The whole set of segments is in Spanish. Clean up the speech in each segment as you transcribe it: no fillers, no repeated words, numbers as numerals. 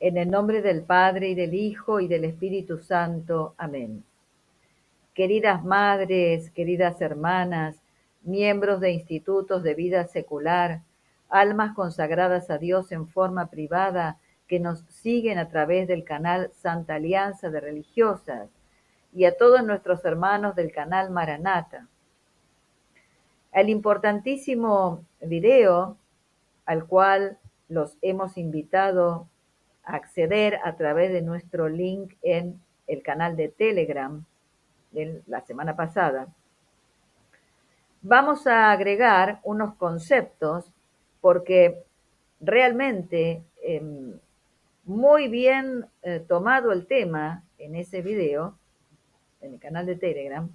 En el nombre del Padre, y del Hijo, y del Espíritu Santo. Amén. Queridas madres, queridas hermanas, miembros de institutos de vida secular, almas consagradas a Dios en forma privada, que nos siguen a través del canal Santa Alianza de Religiosas, y a todos nuestros hermanos del canal Maranata. El importantísimo video al cual los hemos invitado a acceder a través de nuestro link en el canal de Telegram de la semana pasada, vamos a agregar unos conceptos porque realmente muy bien tomado el tema en ese video, en el canal de Telegram,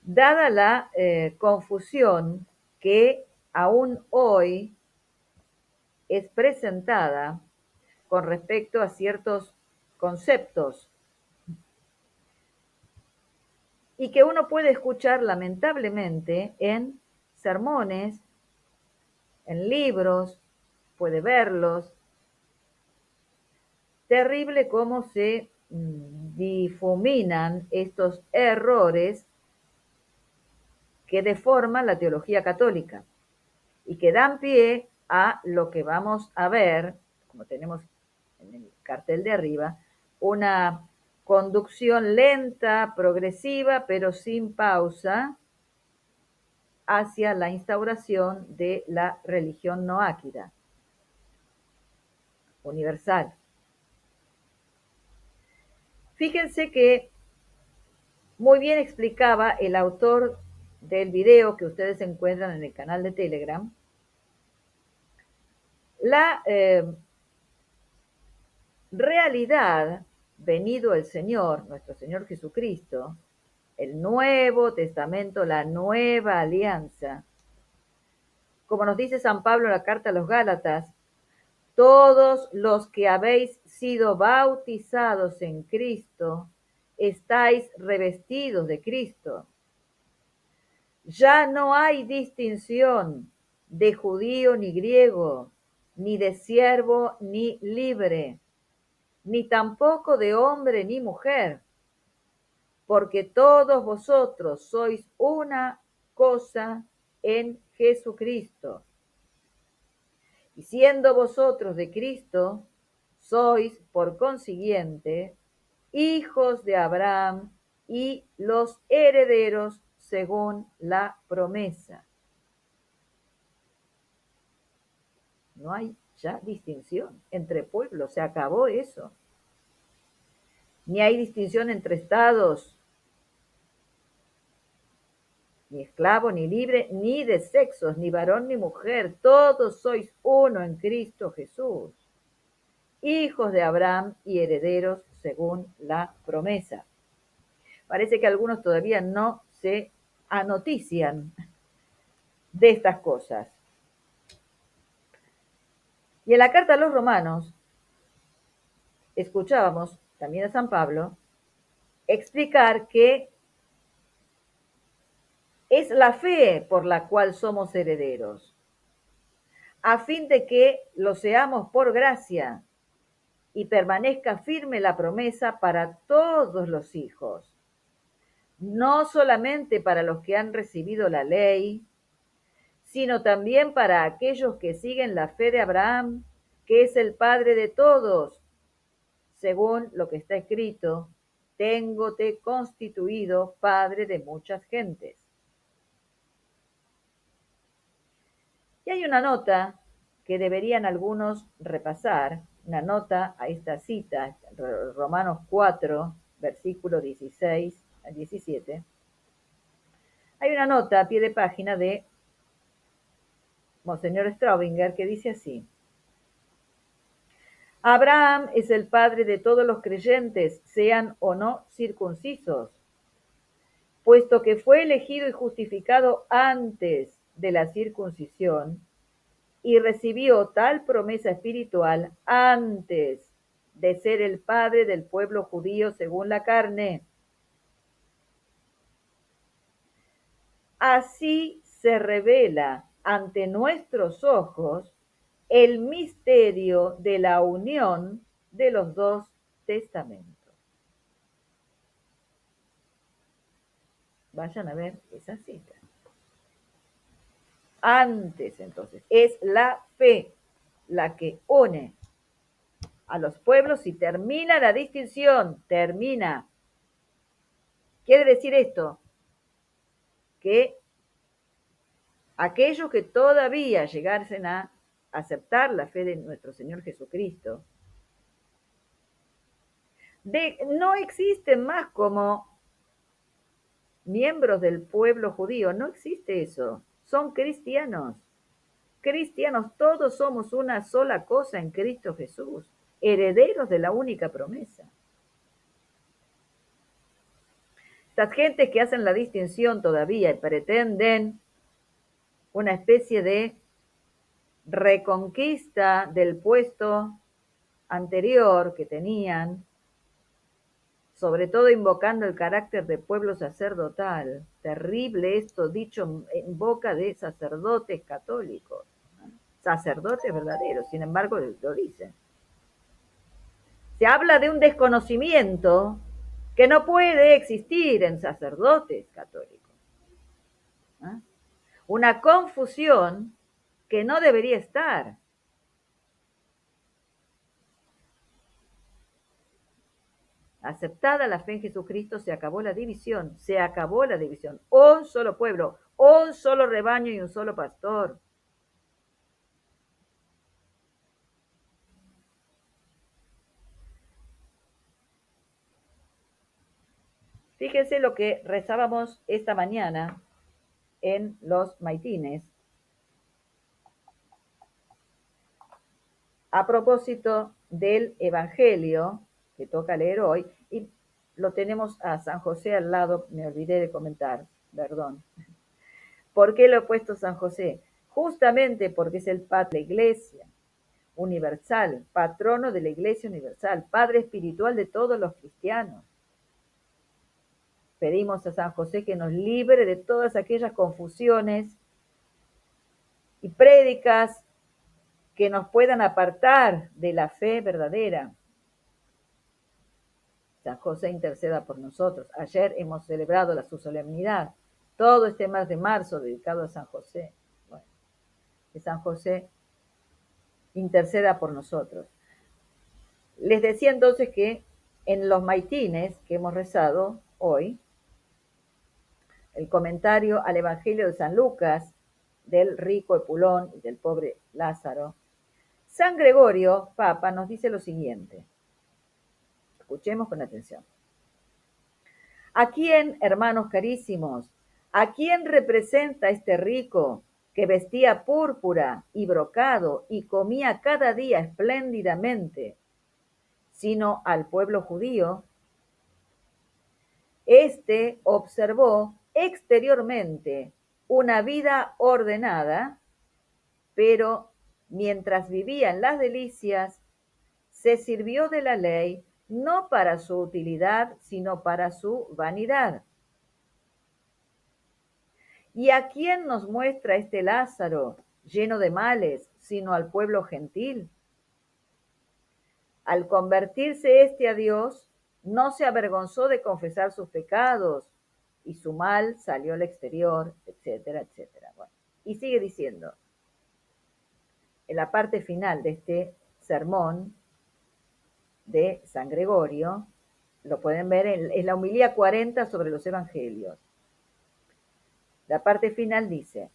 dada la confusión que aún hoy es presentada con respecto a ciertos conceptos y que uno puede escuchar lamentablemente en sermones, en libros, puede verlos. Terrible cómo se difuminan estos errores que deforman la teología católica y que dan pie a lo que vamos a ver, como tenemos en el cartel de arriba, una conducción lenta, progresiva, pero sin pausa, hacia la instauración de la religión noáquida, universal. Fíjense que muy bien explicaba el autor del video que ustedes encuentran en el canal de Telegram, la realidad, venido el Señor, nuestro Señor Jesucristo, el Nuevo Testamento, la nueva alianza. Como nos dice San Pablo en la carta a los Gálatas, todos los que habéis sido bautizados en Cristo, estáis revestidos de Cristo. Ya no hay distinción de judío ni griego, ni de siervo ni libre, ni tampoco de hombre ni mujer, porque todos vosotros sois una cosa en Jesucristo. Y siendo vosotros de Cristo, sois por consiguiente hijos de Abraham y los herederos según la promesa. No hay ya distinción entre pueblos, se acabó eso. Ni hay distinción entre estados, ni esclavo, ni libre, ni de sexos, ni varón, ni mujer. Todos sois uno en Cristo Jesús, hijos de Abraham y herederos según la promesa. Parece que algunos todavía no se anotician de estas cosas. Y en la carta a los romanos, escuchábamos también a San Pablo explicar que es la fe por la cual somos herederos, a fin de que lo seamos por gracia y permanezca firme la promesa para todos los hijos, no solamente para los que han recibido la ley, sino también para aquellos que siguen la fe de Abraham, que es el padre de todos, según lo que está escrito, téngote constituido padre de muchas gentes. Y hay una nota que deberían algunos repasar, una nota a esta cita, Romanos 4, versículo 16 al 17. Hay una nota a pie de página de Monseñor Straubinger que dice así: Abraham es el padre de todos los creyentes, sean o no circuncisos, puesto que fue elegido y justificado antes de la circuncisión y recibió tal promesa espiritual antes de ser el padre del pueblo judío según la carne. Así se revela ante nuestros ojos el misterio de la unión de los dos testamentos. Vayan a ver esa cita. Antes, entonces, es la fe la que une a los pueblos y termina la distinción, termina. Quiere decir esto, que aquellos que todavía llegasen a aceptar la fe de nuestro Señor Jesucristo, no existen más como miembros del pueblo judío, no existe eso, son cristianos. Cristianos, todos somos una sola cosa en Cristo Jesús, herederos de la única promesa. Estas gentes que hacen la distinción todavía y pretenden una especie de reconquista del puesto anterior que tenían, sobre todo invocando el carácter de pueblo sacerdotal. Terrible esto dicho en boca de sacerdotes católicos, ¿no? Sacerdotes verdaderos, sin embargo lo dicen. Se habla de un desconocimiento que no puede existir en sacerdotes católicos, ¿no? Una confusión que no debería estar. Aceptada la fe en Jesucristo, se acabó la división, se acabó la división. Un solo pueblo, un solo rebaño y un solo pastor. Fíjense lo que rezábamos esta mañana en los maitines, a propósito del Evangelio que toca leer hoy, y lo tenemos a San José al lado, me olvidé de comentar, perdón. ¿Por qué lo he puesto San José? Justamente porque es el padre de la Iglesia universal, patrono de la Iglesia universal, padre espiritual de todos los cristianos. Pedimos a San José que nos libre de todas aquellas confusiones y prédicas que nos puedan apartar de la fe verdadera. San José interceda por nosotros. Ayer hemos celebrado su solemnidad, todo este mes de marzo dedicado a San José. Bueno, que San José interceda por nosotros. Les decía entonces que en los maitines que hemos rezado hoy, el comentario al Evangelio de San Lucas, del rico Epulón y del pobre Lázaro, San Gregorio, Papa, nos dice lo siguiente. Escuchemos con atención. ¿A quién, hermanos carísimos, a quién representa este rico que vestía púrpura y brocado y comía cada día espléndidamente, sino al pueblo judío? Este observó exteriormente una vida ordenada, pero mientras vivía en las delicias, se sirvió de la ley no para su utilidad, sino para su vanidad. ¿Y a quién nos muestra este Lázaro, lleno de males, sino al pueblo gentil? Al convertirse éste a Dios, no se avergonzó de confesar sus pecados, y su mal salió al exterior, etcétera, etcétera. Bueno, y sigue diciendo, en la parte final de este sermón de San Gregorio, lo pueden ver en la homilía 40 sobre los evangelios. La parte final dice,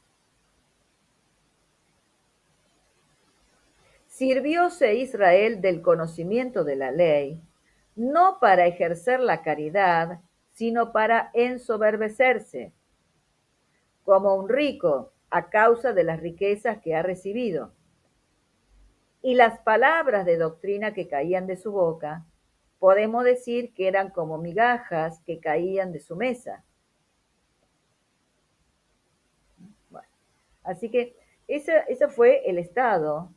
sirvióse Israel del conocimiento de la ley, no para ejercer la caridad, sino para ensoberbecerse, como un rico a causa de las riquezas que ha recibido. Y las palabras de doctrina que caían de su boca, podemos decir que eran como migajas que caían de su mesa. Bueno, así que ese fue el estado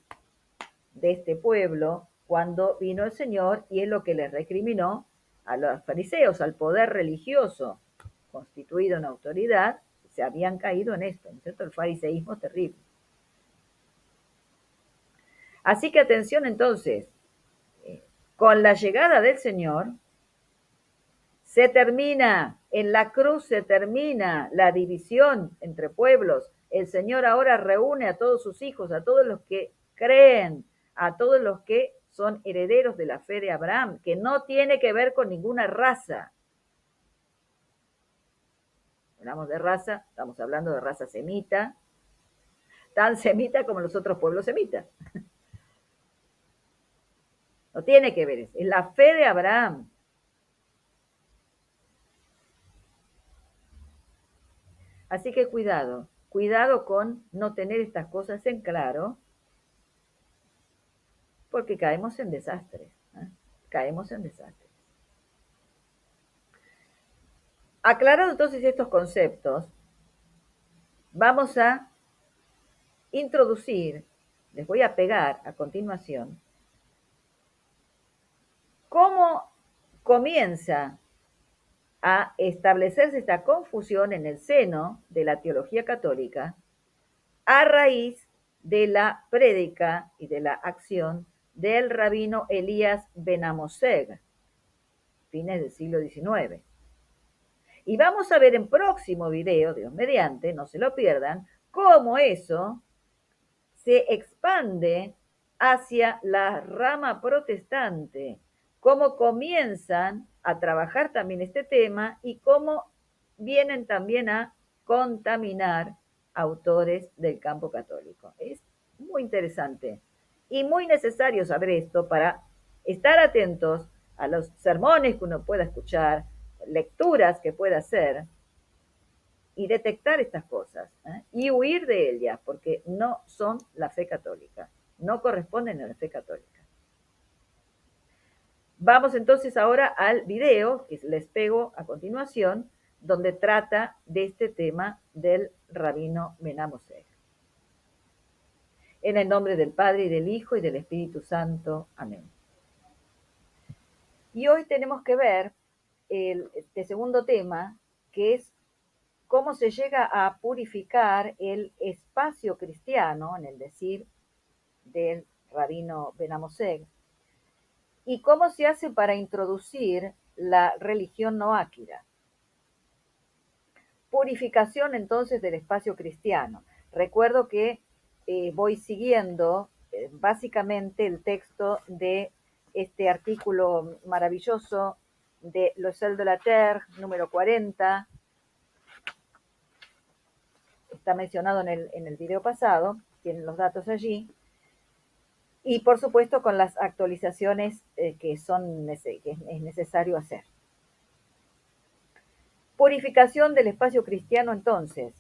de este pueblo cuando vino el Señor, y es lo que les recriminó a los fariseos, al poder religioso constituido en autoridad. Se habían caído en esto, ¿no es cierto? El fariseísmo terrible. Así que atención entonces, con la llegada del Señor, se termina, en la cruz se termina la división entre pueblos. El Señor ahora reúne a todos sus hijos, a todos los que creen, a todos los que son herederos de la fe de Abraham, que no tiene que ver con ninguna raza. Hablamos de raza, estamos hablando de raza semita, tan semita como los otros pueblos semitas. No tiene que ver, es la fe de Abraham. Así que cuidado, cuidado con no tener estas cosas en claro, porque caemos en desastres. ¿Eh? Caemos en desastres. Aclarados entonces estos conceptos, vamos a introducir, les voy a pegar a continuación, cómo comienza a establecerse esta confusión en el seno de la teología católica a raíz de la prédica y de la acción del rabino Elías Ben Amoseg, fines del siglo XIX. Y vamos a ver en próximo video, Dios mediante, no se lo pierdan, cómo eso se expande hacia la rama protestante, cómo comienzan a trabajar también este tema y cómo vienen también a contaminar autores del campo católico. Es muy interesante y muy necesario saber esto para estar atentos a los sermones que uno pueda escuchar, lecturas que pueda hacer y detectar estas cosas, y huir de ellas, porque no son la fe católica, no corresponden a la fe católica. Vamos entonces ahora al video que les pego a continuación, donde trata de este tema del rabino Ben Amoseg. En el nombre del Padre, y del Hijo, y del Espíritu Santo. Amén. Y hoy tenemos que ver este segundo tema, que es cómo se llega a purificar el espacio cristiano, en el decir del rabino Ben Amoseg, y cómo se hace para introducir la religión noáquida. Purificación entonces del espacio cristiano. Recuerdo que voy siguiendo básicamente el texto de este artículo maravilloso de Le Sel de la Terre, número 40, está mencionado en el video pasado, tienen los datos allí, y por supuesto con las actualizaciones que es necesario hacer. Purificación del espacio cristiano entonces.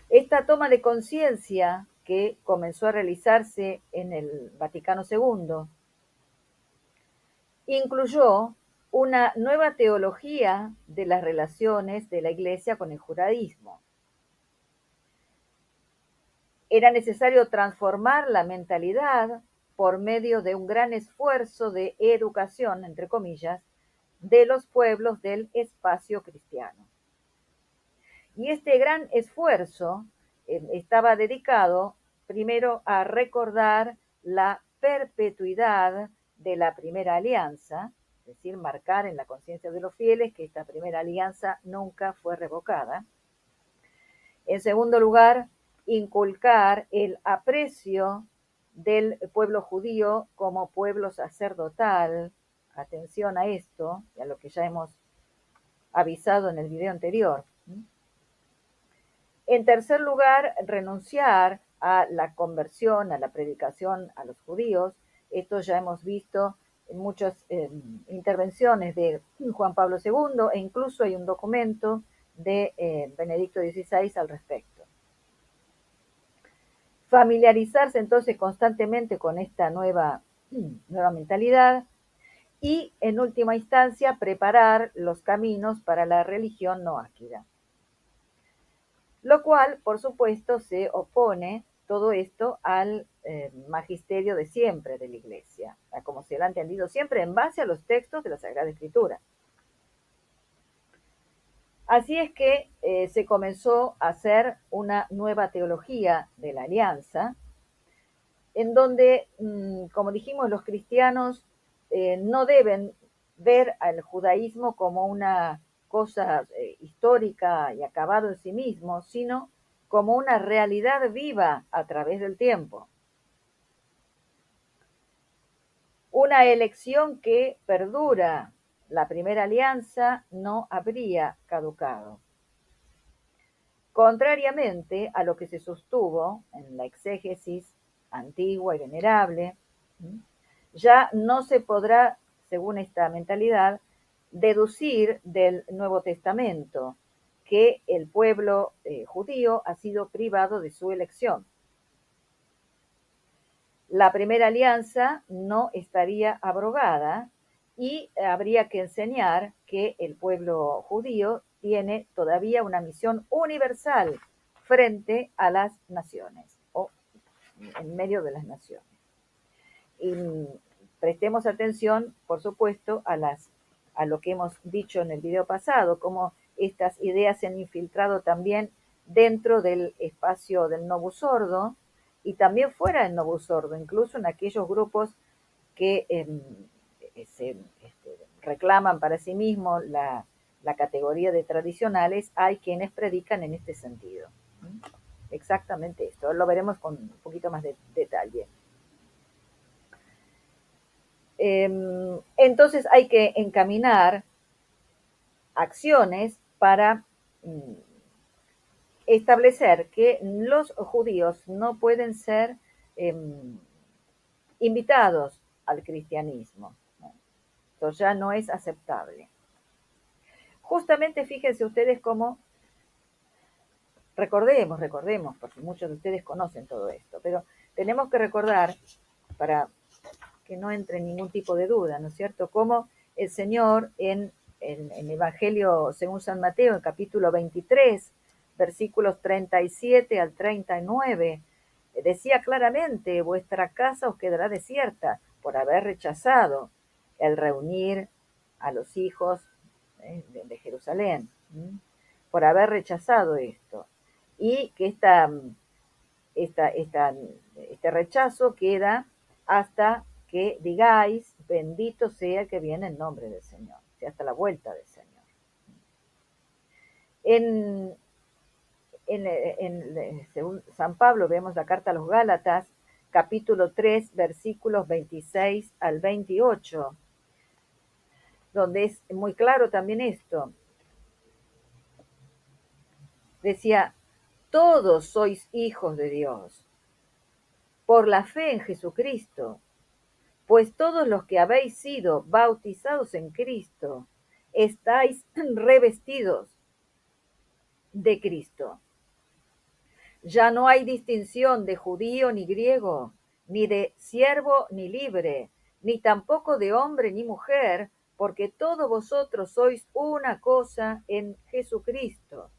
Esta toma de conciencia que comenzó a realizarse en el Vaticano II incluyó una nueva teología de las relaciones de la Iglesia con el judaísmo. Era necesario transformar la mentalidad por medio de un gran esfuerzo de educación, entre comillas, de los pueblos del espacio cristiano. Y este gran esfuerzo estaba dedicado primero a recordar la perpetuidad de la primera alianza, es decir, marcar en la conciencia de los fieles que esta primera alianza nunca fue revocada. En segundo lugar, inculcar el aprecio del pueblo judío como pueblo sacerdotal. Atención a esto y a lo que ya hemos avisado en el video anterior. En tercer lugar, renunciar a la conversión, a la predicación a los judíos. Esto ya hemos visto en muchas intervenciones de Juan Pablo II e incluso hay un documento de Benedicto XVI al respecto. Familiarizarse entonces constantemente con esta nueva mentalidad y, en última instancia, preparar los caminos para la religión noáquida. Lo cual, por supuesto, se opone todo esto al magisterio de siempre de la Iglesia, a como se lo ha entendido siempre en base a los textos de la Sagrada Escritura. Así es que se comenzó a hacer una nueva teología de la alianza, en donde, como dijimos, los cristianos no deben ver al judaísmo como una cosa histórica y acabado en sí mismo, sino como una realidad viva a través del tiempo. Una elección que perdura. La primera alianza no habría caducado. Contrariamente a lo que se sostuvo en la exégesis antigua y venerable, ya no se podrá, según esta mentalidad, deducir del Nuevo Testamento que el pueblo judío ha sido privado de su elección. La primera alianza no estaría abrogada y habría que enseñar que el pueblo judío tiene todavía una misión universal frente a las naciones o en medio de las naciones. Y prestemos atención, por supuesto, a lo que hemos dicho en el video pasado, cómo estas ideas se han infiltrado también dentro del espacio del Novus Ordo y también fuera del Novus Ordo, incluso en aquellos grupos que reclaman para sí mismos la categoría de tradicionales, hay quienes predican en este sentido. Exactamente esto, lo veremos con un poquito más de detalle. Entonces hay que encaminar acciones para establecer que los judíos no pueden ser invitados al cristianismo. Esto ya no es aceptable. Justamente fíjense ustedes cómo, recordemos, porque muchos de ustedes conocen todo esto, pero tenemos que recordar, para que no entre ningún tipo de duda, ¿no es cierto?, cómo el Señor en el Evangelio según San Mateo, en capítulo 23, versículos 37 al 39, decía claramente: vuestra casa os quedará desierta por haber rechazado el reunir a los hijos de Jerusalén, por haber rechazado esto. Y que este rechazo queda hasta que digáis: bendito sea el que viene en nombre del Señor, o sea, hasta la vuelta del Señor. Según San Pablo, vemos la carta a los Gálatas, capítulo 3, versículos 26 al 28, donde es muy claro también esto. Decía: todos sois hijos de Dios por la fe en Jesucristo, pues todos los que habéis sido bautizados en Cristo, estáis revestidos de Cristo. Ya no hay distinción de judío ni griego, ni de siervo ni libre, ni tampoco de hombre ni mujer, porque todos vosotros sois una cosa en Jesucristo.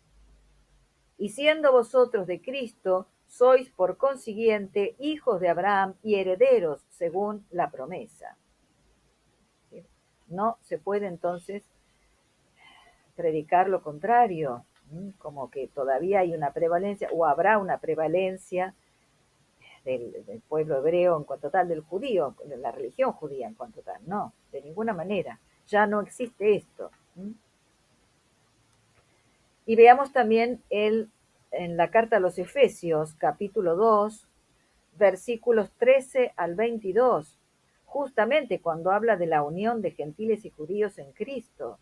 Y siendo vosotros de Cristo, sois por consiguiente hijos de Abraham y herederos según la promesa. No se puede entonces predicar lo contrario, como que todavía hay una prevalencia o habrá una prevalencia del pueblo hebreo en cuanto tal, del judío, de la religión judía en cuanto tal. No, de ninguna manera. Ya no existe esto. Y veamos también en la carta a los Efesios, capítulo 2, versículos 13 al 22, justamente cuando habla de la unión de gentiles y judíos en Cristo.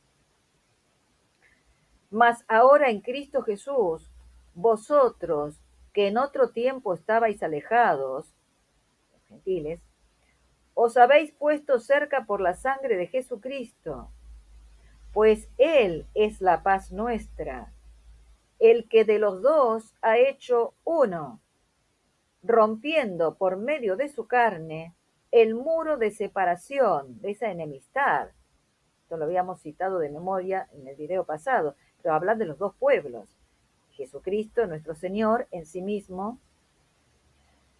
Mas ahora en Cristo Jesús, vosotros que en otro tiempo estabais alejados, los gentiles, os habéis puesto cerca por la sangre de Jesucristo, pues Él es la paz nuestra, el que de los dos ha hecho uno, rompiendo por medio de su carne el muro de separación, de esa enemistad. Esto lo habíamos citado de memoria en el video pasado, pero habla de los dos pueblos. Jesucristo, nuestro Señor, en sí mismo,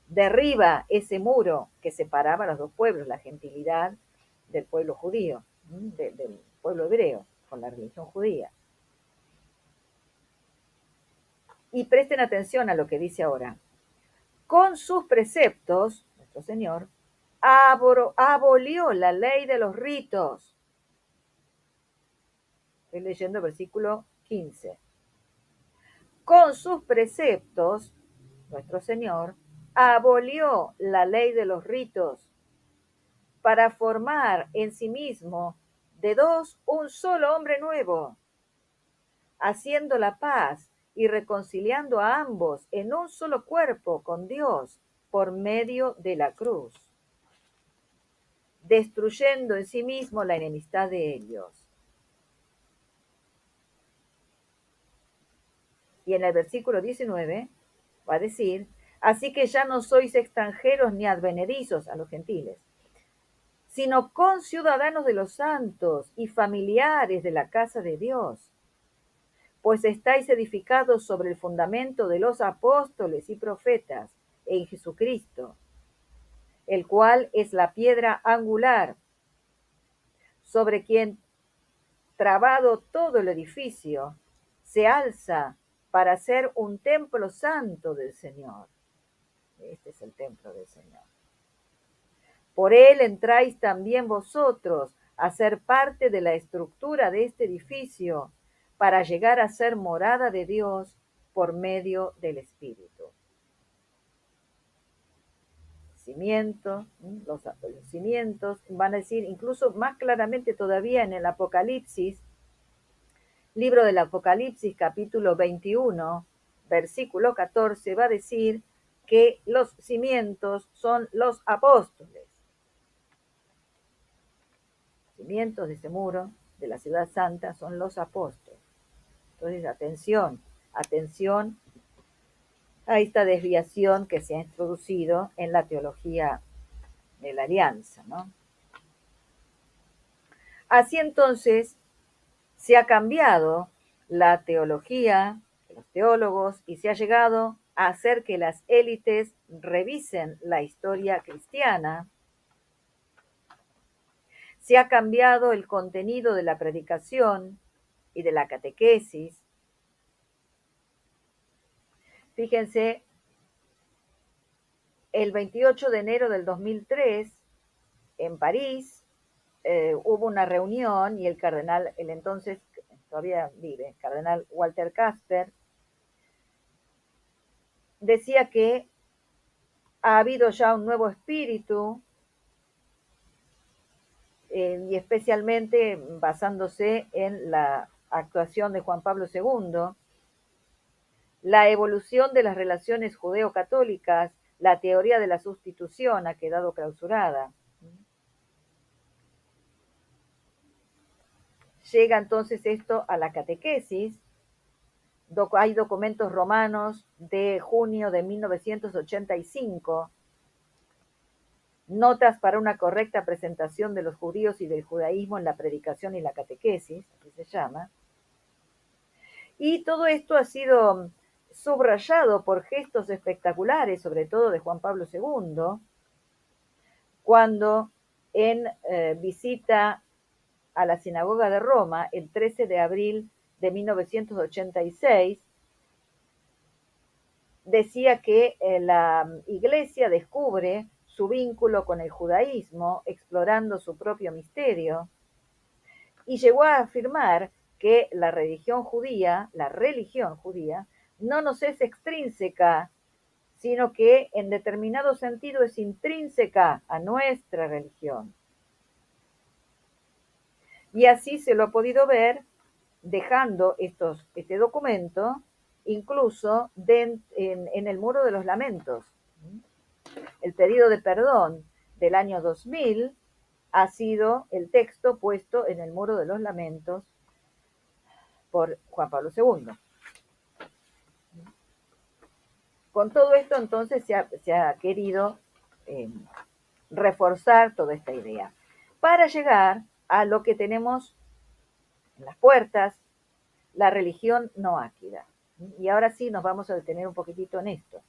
derriba ese muro que separaba a los dos pueblos, la gentilidad del pueblo judío, del pueblo hebreo, con la religión judía. Y presten atención a lo que dice ahora. Con sus preceptos, nuestro Señor, abolió la ley de los ritos. Estoy leyendo el versículo 15. Con sus preceptos, nuestro Señor abolió la ley de los ritos para formar en sí mismo de dos un solo hombre nuevo, haciendo la paz y reconciliando a ambos en un solo cuerpo con Dios por medio de la cruz, destruyendo en sí mismo la enemistad de ellos. Y en el versículo 19 va a decir, así que ya no sois extranjeros ni advenedizos a los gentiles, sino conciudadanos de los santos y familiares de la casa de Dios, pues estáis edificados sobre el fundamento de los apóstoles y profetas en Jesucristo, el cual es la piedra angular, sobre quien, trabado todo el edificio, se alza para ser un templo santo del Señor. Este es el templo del Señor. Por él entráis también vosotros a ser parte de la estructura de este edificio, para llegar a ser morada de Dios por medio del Espíritu. Cimientos, los cimientos, van a decir incluso más claramente todavía en el Apocalipsis, libro del Apocalipsis, capítulo 21, versículo 14, va a decir que los cimientos son los apóstoles. Cimientos de ese muro de la ciudad santa son los apóstoles. Entonces, atención a esta desviación que se ha introducido en la teología de la alianza, ¿no? Así entonces se ha cambiado la teología, los teólogos, y se ha llegado a hacer que las élites revisen la historia cristiana. Se ha cambiado el contenido de la predicación y de la catequesis. Fíjense, el 28 de enero del 2003, en París, hubo una reunión y el cardenal, el entonces, todavía vive, cardenal Walter Kasper, decía que ha habido ya un nuevo espíritu, y especialmente basándose en la actuación de Juan Pablo II, la evolución de las relaciones judeo-católicas, la teoría de la sustitución ha quedado clausurada. Llega entonces esto a la catequesis. Hay documentos romanos de junio de 1985, notas para una correcta presentación de los judíos y del judaísmo en la predicación y la catequesis, así se llama. Y todo esto ha sido subrayado por gestos espectaculares, sobre todo de Juan Pablo II, cuando en visita a la sinagoga de Roma el 13 de abril de 1986, decía que la Iglesia descubre su vínculo con el judaísmo, explorando su propio misterio, y llegó a afirmar que la religión judía, no nos es extrínseca, sino que en determinado sentido es intrínseca a nuestra religión. Y así se lo ha podido ver dejando este documento incluso en el Muro de los Lamentos. El pedido de perdón del año 2000 ha sido el texto puesto en el Muro de los Lamentos por Juan Pablo II. Con todo esto, entonces, se ha querido reforzar toda esta idea para llegar a lo que tenemos en las puertas, la religión noáquida. Y ahora sí nos vamos a detener un poquitito en esto.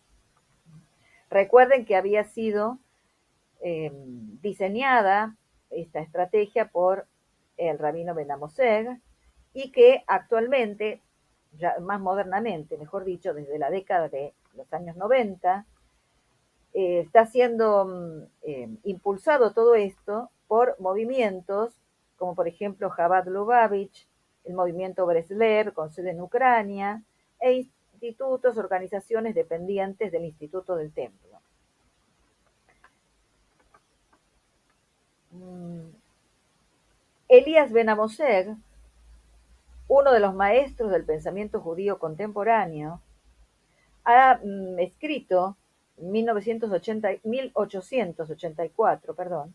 Recuerden que había sido diseñada esta estrategia por el rabino Ben Amoseg, y que actualmente, ya más modernamente, mejor dicho, desde la década de los años 90, está siendo impulsado todo esto por movimientos como por ejemplo Chabad Lubavitch, el movimiento Breslev con sede en Ucrania, e institutos, organizaciones dependientes del Instituto del Templo. Elías Ben Amoseg, uno de los maestros del pensamiento judío contemporáneo, ha escrito en 1884,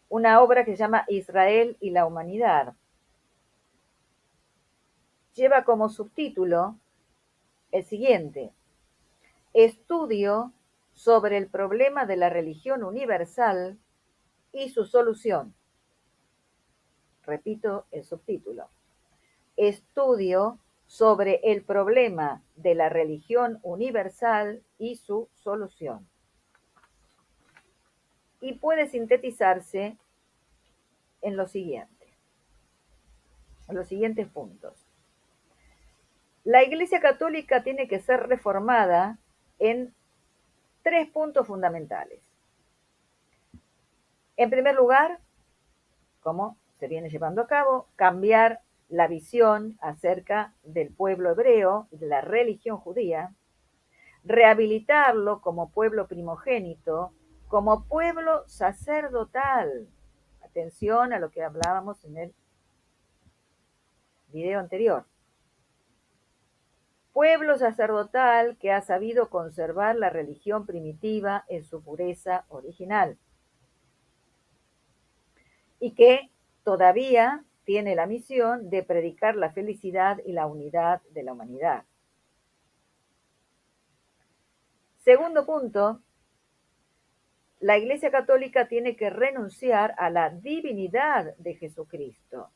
una obra que se llama Israel y la humanidad. Lleva como subtítulo el siguiente: Estudio sobre el problema de la religión universal y su solución. Repito el subtítulo: Estudio sobre el problema de la religión universal y su solución. Y puede sintetizarse en lo siguiente, en los siguientes puntos. La Iglesia Católica tiene que ser reformada en 3 puntos fundamentales. En primer lugar, como se viene llevando a cabo, cambiar la visión acerca del pueblo hebreo y de la religión judía, rehabilitarlo como pueblo primogénito, como pueblo sacerdotal. Atención a lo que hablábamos en el video anterior. Pueblo sacerdotal que ha sabido conservar la religión primitiva en su pureza original y que todavía tiene la misión de predicar la felicidad y la unidad de la humanidad. Segundo punto, la Iglesia Católica tiene que renunciar a la divinidad de Jesucristo,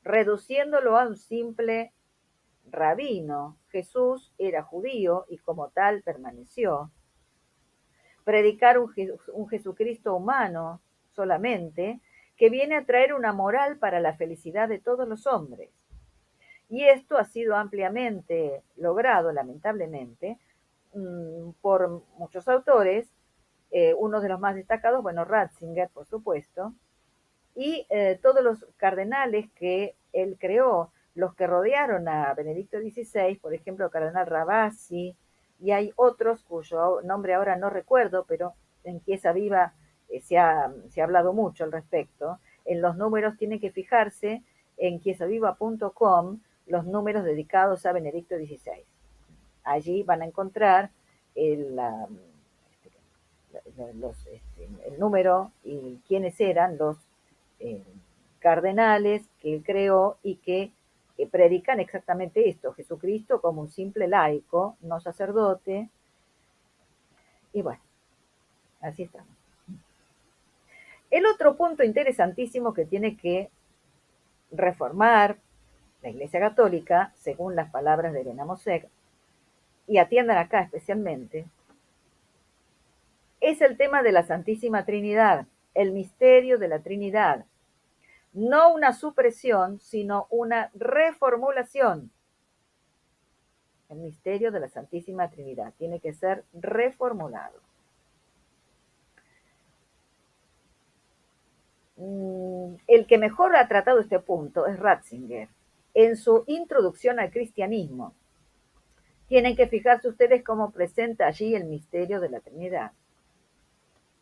reduciéndolo a un simple rabino. Jesús era judío y como tal permaneció. Predicar un Jesucristo humano solamente, que viene a traer una moral para la felicidad de todos los hombres. Y esto ha sido ampliamente logrado, lamentablemente, por muchos autores, uno de los más destacados, bueno, Ratzinger, por supuesto, y todos los cardenales que él creó, los que rodearon a Benedicto XVI, por ejemplo, el cardenal Ravasi, y hay otros cuyo nombre ahora no recuerdo, pero en Chiesa Viva se ha hablado mucho al respecto. En los números tienen que fijarse en chiesaviva.com los números dedicados a Benedicto XVI. Allí van a encontrar el número y quiénes eran los cardenales que él creó y que predican exactamente esto: Jesucristo como un simple laico, no sacerdote. Y bueno, así estamos. El otro punto interesantísimo que tiene que reformar la Iglesia Católica, según las palabras de Ben Amoseg, y atiendan acá especialmente, es el tema de la Santísima Trinidad, el misterio de la Trinidad. No una supresión, sino una reformulación. El misterio de la Santísima Trinidad tiene que ser reformulado. El que mejor ha tratado este punto es Ratzinger, en su introducción al cristianismo. Tienen que fijarse ustedes cómo presenta allí el misterio de la Trinidad.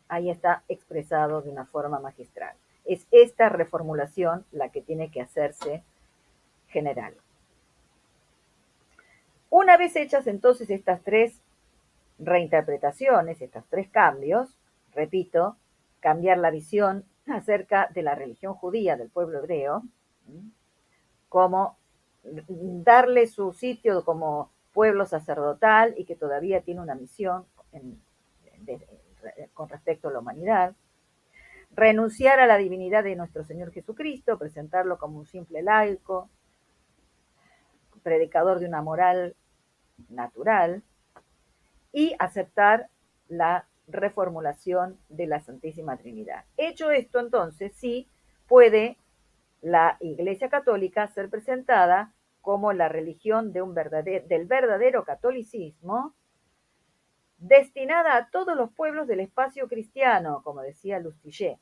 Ahí está expresado de una forma magistral. Es esta reformulación la que tiene que hacerse general. Una vez hechas entonces estas 3 reinterpretaciones, estos 3 cambios, repito, cambiar la visión acerca de la religión judía del pueblo hebreo, como darle su sitio como pueblo sacerdotal y que todavía tiene una misión con respecto a la humanidad, renunciar a la divinidad de nuestro Señor Jesucristo, presentarlo como un simple laico, predicador de una moral natural, y aceptar la reformulación de la Santísima Trinidad. Hecho esto, entonces, sí puede la Iglesia Católica ser presentada como la religión del verdadero catolicismo, destinada a todos los pueblos del espacio cristiano, como decía Lustiger.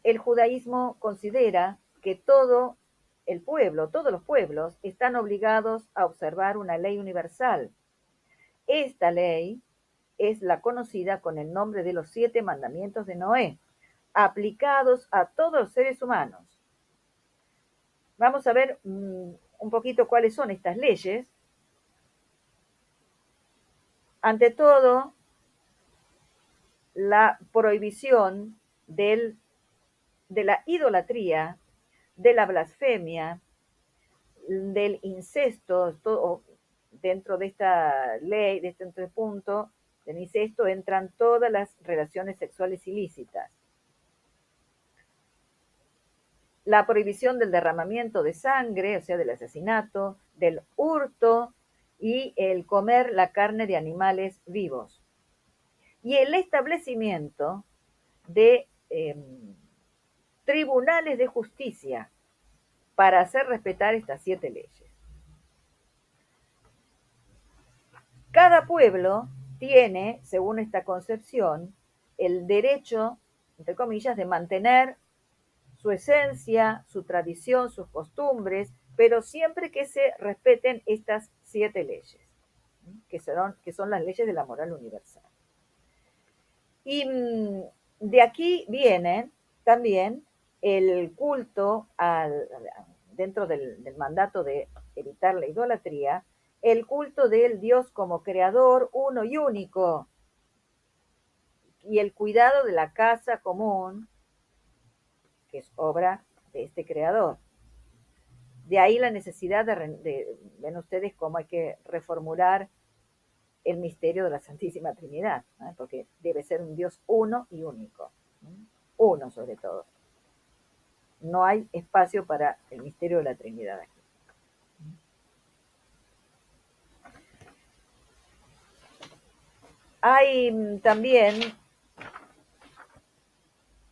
El judaísmo considera que todo el pueblo, todos los pueblos, están obligados a observar una ley universal. Esta ley es la conocida con el nombre de los 7 mandamientos de Noé, aplicados a todos los seres humanos. Vamos a ver un poquito cuáles son estas leyes. Ante todo, la prohibición de la idolatría, de la blasfemia, del incesto. Todo, dentro de esta ley, de este punto del incesto, entran todas las relaciones sexuales ilícitas. La prohibición del derramamiento de sangre, o sea, del asesinato, del hurto y el comer la carne de animales vivos. Y el establecimiento de tribunales de justicia para hacer respetar estas 7 leyes. Cada pueblo tiene, según esta concepción, el derecho, entre comillas, de mantener su esencia, su tradición, sus costumbres, pero siempre que se respeten estas 7 leyes, que son las leyes de la moral universal. Y de aquí viene también el culto dentro del mandato de evitar la idolatría, el culto del Dios como creador uno y único, y el cuidado de la casa común, que es obra de este creador. De ahí la necesidad ven ustedes cómo hay que reformular el misterio de la Santísima Trinidad, ¿no? Porque debe ser un Dios uno y único, ¿no? Uno sobre todo. No hay espacio para el misterio de la Trinidad aquí. Hay también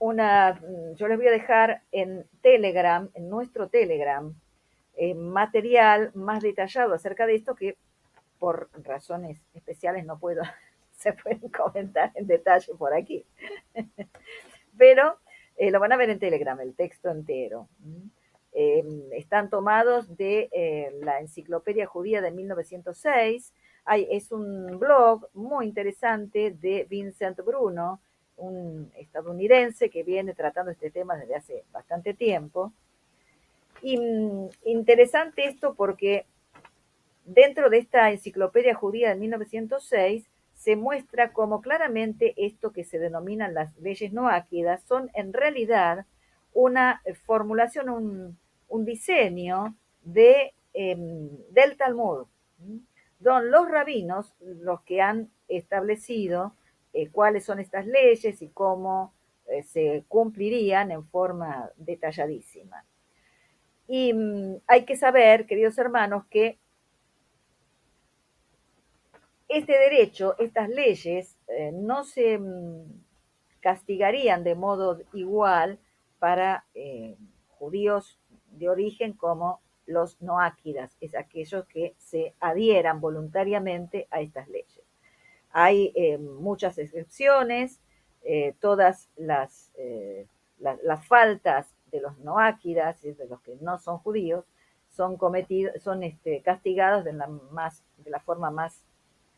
yo les voy a dejar en Telegram, en nuestro Telegram, material más detallado acerca de esto que por razones especiales no puedo, se pueden comentar en detalle por aquí. Pero lo van a ver en Telegram, el texto entero. Están tomados de la Enciclopedia Judía de 1906. Es un blog muy interesante de Vincent Bruno, un estadounidense que viene tratando este tema desde hace bastante tiempo. Y interesante esto porque dentro de esta Enciclopedia Judía de 1906 se muestra cómo claramente esto que se denominan las leyes noáquidas son en realidad una formulación, un diseño del Talmud. Son los rabinos los que han establecido cuáles son estas leyes y cómo se cumplirían en forma detalladísima. Y hay que saber, queridos hermanos, que este derecho, estas leyes, no se castigarían de modo igual para judíos de origen como los noáquidas, es aquellos que se adhieran voluntariamente a estas leyes. Hay muchas excepciones, todas las faltas de los noáquidas, de los que no son judíos, son cometidas, son castigadas de la forma más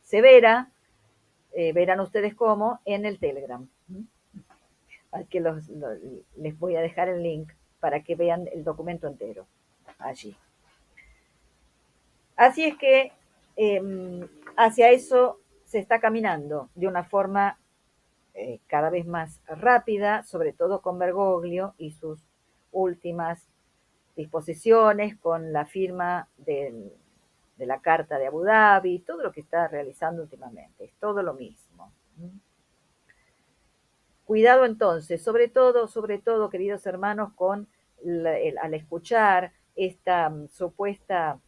severa. Verán ustedes cómo en el Telegram. Al que les voy a dejar el link para que vean el documento entero allí. Así es que hacia eso se está caminando de una forma cada vez más rápida, sobre todo con Bergoglio y sus últimas disposiciones, con la firma de la Carta de Abu Dhabi, todo lo que está realizando últimamente, es todo lo mismo. Cuidado entonces, sobre todo, queridos hermanos, con al escuchar esta supuesta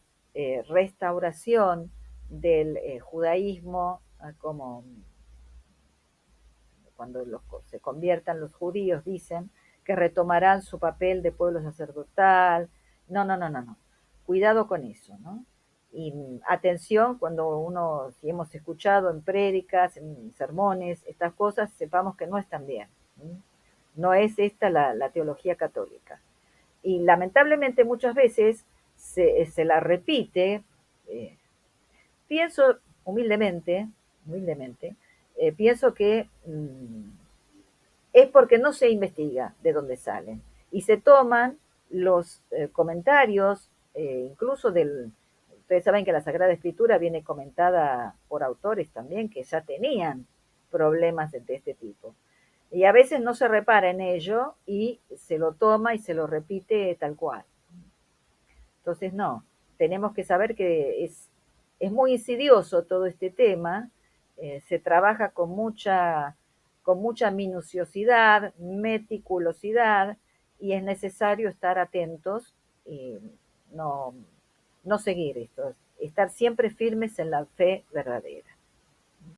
restauración del judaísmo, como cuando se conviertan los judíos, dicen que retomarán su papel de pueblo sacerdotal, No, no, no, no, no. Cuidado con eso, ¿no? Y atención cuando uno, si hemos escuchado en prédicas, en sermones, estas cosas, sepamos que no están bien. ¿Sí? No es esta la teología católica. Y lamentablemente muchas veces se la repite, eh, pienso humildemente, humildemente, pienso que es porque no se investiga de dónde salen y se toman los comentarios, incluso del... Ustedes saben que la Sagrada Escritura viene comentada por autores también que ya tenían problemas de este tipo. Y a veces no se repara en ello y se lo toma y se lo repite tal cual. Entonces, no, tenemos que saber que es muy insidioso todo este tema, se trabaja con mucha minuciosidad, meticulosidad, y es necesario estar atentos y no, no seguir esto, estar siempre firmes en la fe verdadera.